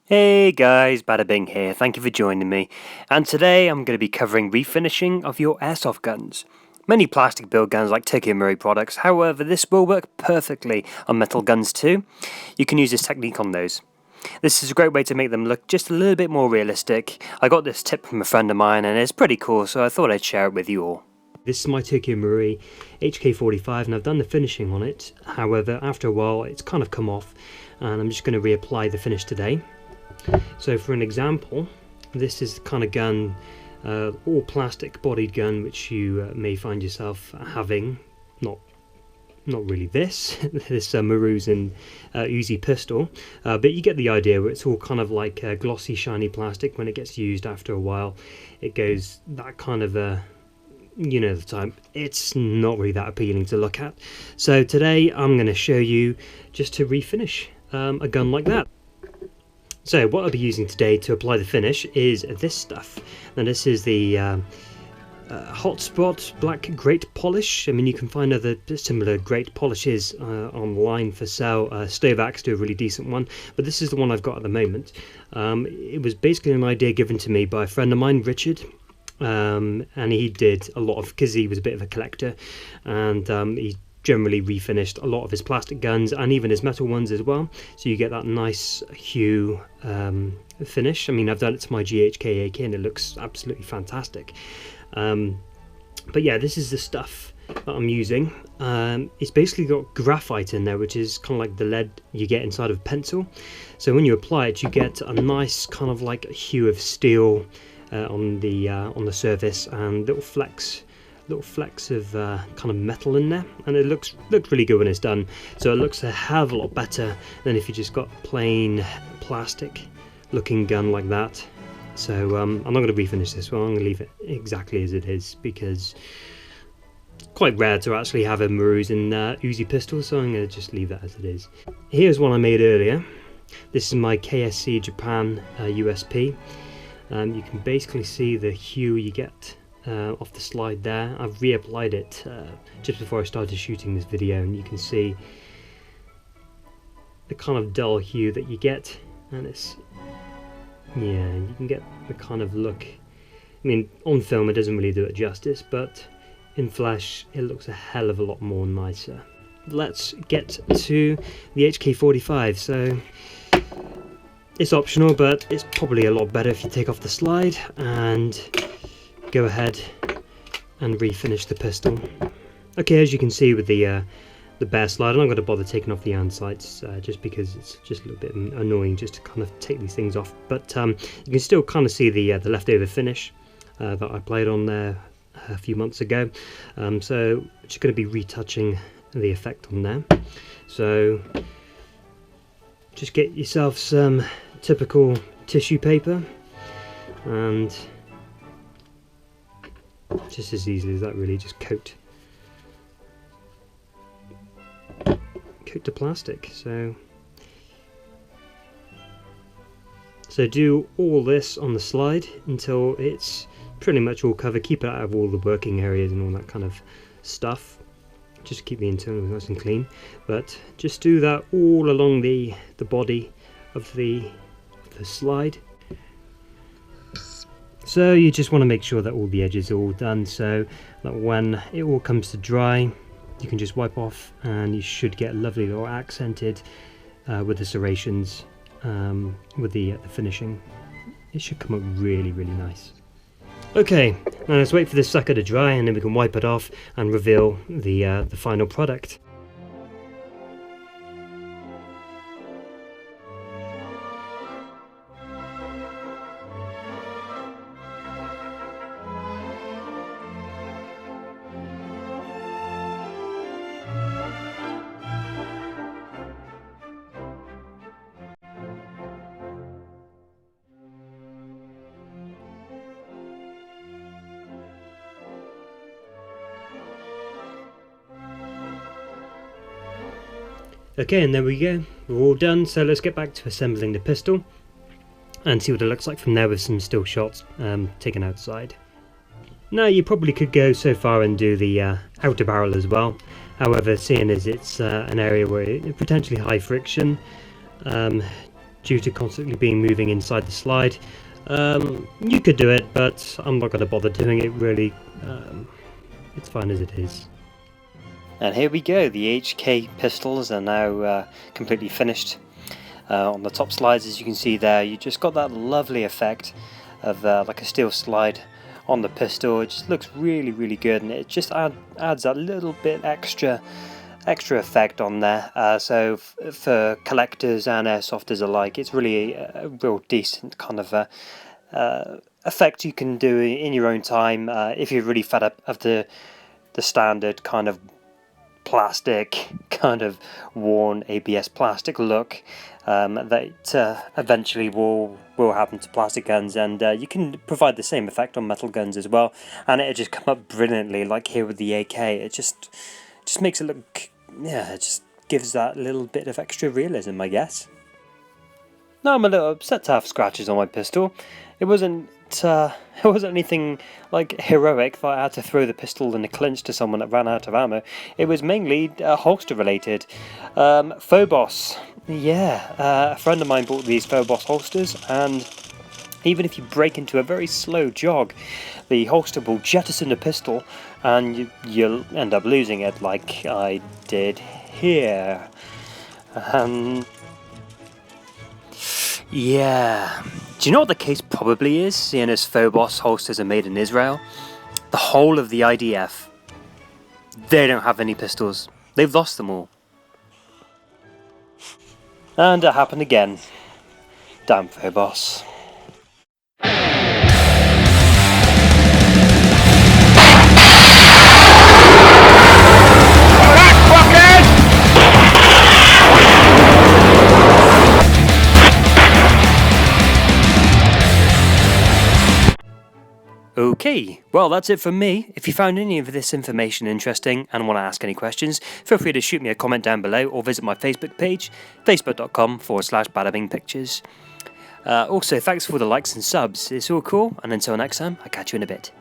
Hey guys, Bada Bing here, thank you for joining me, and today I'm going to be covering refinishing of your airsoft guns. Many plastic build guns like Tokyo Marui products, however this will work perfectly on metal guns too. You can use this technique on those. This is a great way to make them look just a little bit more realistic. I got this tip from a friend of mine and it's pretty cool, so I thought I'd share it with you all. This is my Tokyo Marui HK45 and I've done the finishing on it, however after a while it's kind of come off and I'm just going to reapply the finish today. So for an example, this is the kind of gun, all plastic bodied gun, which you may find yourself having. Not really this Maru's and Uzi pistol, but you get the idea where it's all kind of like glossy shiny plastic. When it gets used after a while it goes that kind of you know the type. It's not really that appealing to look at. So today I'm going to show you just to refinish a gun like that. So what I'll be using today to apply the finish is this stuff. Now this is the Hotspot Black Great Polish. I mean, you can find other similar great polishes online for sale. Stovac's do a really decent one, but this is the one I've got at the moment. It was basically an idea given to me by a friend of mine, Richard, and he did a lot of, because he was a bit of a collector, and he generally refinished a lot of his plastic guns and even his metal ones as well, so you get that nice hue finish. I mean, I've done it to my GHK AK and it looks absolutely fantastic. But yeah, this is the stuff that I'm using. It's basically got graphite in there, which is kind of like the lead you get inside of a pencil. So when you apply it, you get a nice kind of like a hue of steel on the surface, and little flecks of kind of metal in there, and it looks really good when it's done. So it looks a hell of a lot better than if you just got a plain plastic looking gun like that. So I'm not going to refinish this one. I'm going to leave it exactly as it is, because it's quite rare to actually have a Maru's and Uzi pistol, so I'm going to just leave that as it is. Here's one I made earlier. This is my KSC Japan USP. You can basically see the hue you get off the slide there. I've reapplied it just before I started shooting this video, and you can see the kind of dull hue that you get, and it's, yeah, you can get the kind of look. I mean, on film it doesn't really do it justice, but in flash it looks a hell of a lot more nicer. Let's get to the HK45. So it's optional, but it's probably a lot better if you take off the slide and go ahead and refinish the pistol. Okay, as you can see with the bare slide, I'm not going to bother taking off the iron sights, just because it's just a little bit annoying just to kind of take these things off. But you can still kind of see the leftover finish that I played on there a few months ago. So I'm just going to be retouching the effect on there. So just get yourself some typical tissue paper, and just as easily as that, really, just coat the plastic. So do all this on the slide until it's pretty much all covered. Keep it out of all the working areas and all that kind of stuff. Just keep the internals nice and clean, but just do that all along the body of the slide. So you just want to make sure that all the edges are all done, so that when it all comes to dry you can just wipe off, and you should get lovely little accented with the serrations, with the finishing. It should come up really nice. Okay, now let's wait for this sucker to dry, and then we can wipe it off and reveal the final product. Okay, and there we go, we're all done. So let's get back to assembling the pistol and see what it looks like from there, with some still shots taken outside. Now you probably could go so far and do the outer barrel as well. However, seeing as it's an area where it's potentially high friction, due to constantly being moving inside the slide. You could do it, but I'm not going to bother doing it really. It's fine as it is. And here we go, the HK pistols are now completely finished. On the top slides, as you can see there, you just got that lovely effect of like a steel slide on the pistol. It just looks really, really good, and it just adds a little bit extra effect on there. So for collectors and airsofters alike, it's really a real decent kind of effect you can do in your own time if you're really fed up of the standard kind of plastic, kind of worn ABS plastic look that eventually will happen to plastic guns, and you can provide the same effect on metal guns as well, and it just come up brilliantly, like here with the AK. It just makes it look, yeah, it just gives that little bit of extra realism, I guess. Now I'm a little upset to have scratches on my pistol. It wasn't anything like heroic that I had to throw the pistol in a clinch to someone that ran out of ammo. It was mainly holster related. Phobos, yeah, a friend of mine bought these Phobos holsters, and even if you break into a very slow jog, the holster will jettison the pistol, and you'll end up losing it, like I did here. Yeah. Do you know what the case probably is, seeing as Phobos holsters are made in Israel? The whole of the IDF, they don't have any pistols. They've lost them all. And it happened again. Damn Phobos. Okay, well that's it from me. If you found any of this information interesting and want to ask any questions, feel free to shoot me a comment down below or visit my Facebook page, facebook.com/badabingpictures. Also, thanks for the likes and subs. It's all cool, and until next time, I'll catch you in a bit.